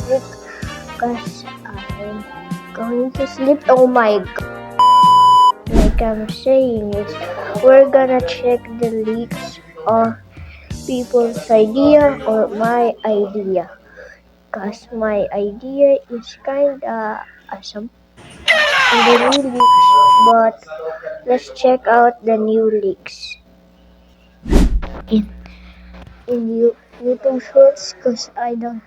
music because I'm going to sleep. Oh my god. Like I'm saying is we're gonna check the leaks of people's idea or my idea. Cause my idea is kinda awesome in the new leaks, but let's check out the new leaks in YouTube Shorts. Cause I don't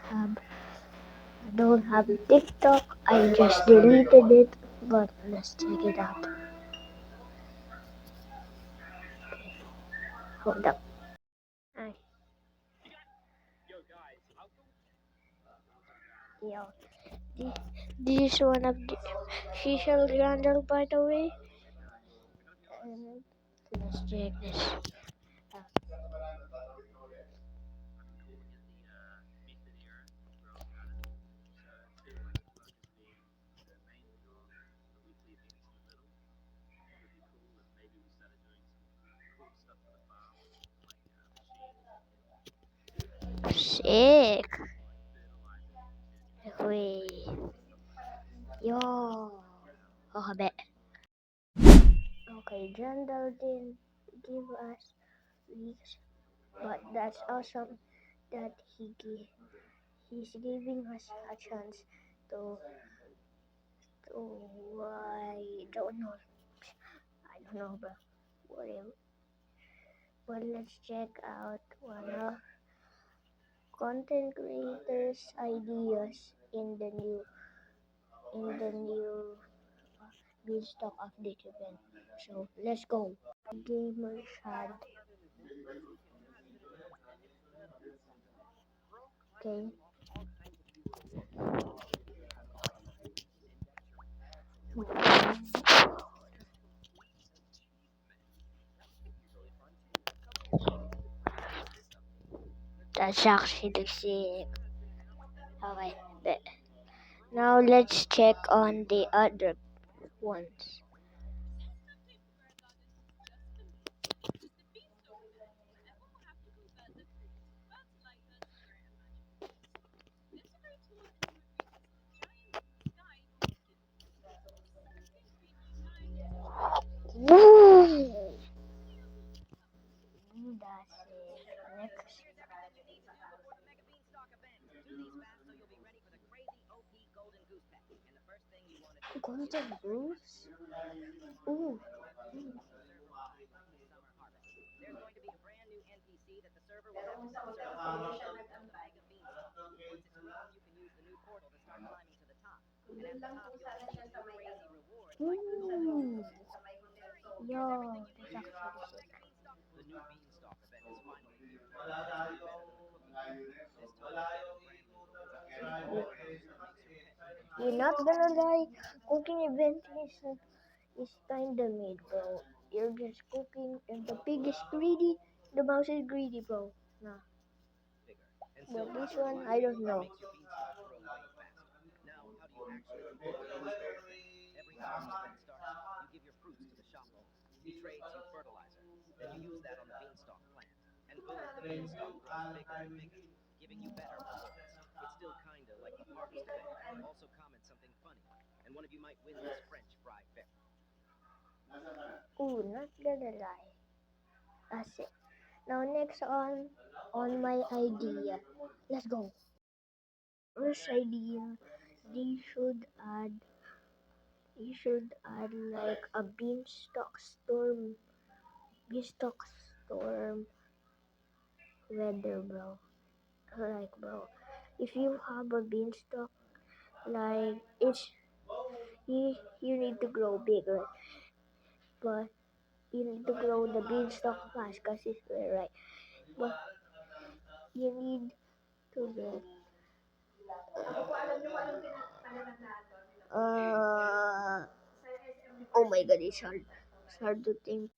have TikTok. I just deleted it, but let's check it out. Hold up. Ay, yo, this is one of the official Grandel, by the way. And let's check this out. Sick. Wait. Yo. Oh, I bet. Okay, Grandel didn't give us leaks, but that's awesome that he's giving us a chance to I don't know. I don't know, bro. Whatever. But let's check out one of content creators' ideas in the new Beanstalk update event. So let's go. Gamer Shad. Okay. That's actually sick. Okay, bet. Now let's check on the other ones. Woo! That's it. Next. Golden Bruce? Ooh. Ooh. Yo, that's actually sick. You're not gonna lie, cooking event is kinda mid, bro. You're just cooking and the pig is greedy, the mouse is greedy, bro. Nah. But this one, I don't know. Ooh, not gonna lie. That's it. Now next on my idea. Let's go. First idea, they should add they should add like a beanstalk storm weather, bro. Like, bro, if you have a beanstalk, like you need to grow bigger, but you need to grow the beanstalk fast, cause it's very right. But you need to get uh oh my god, it's hard to think.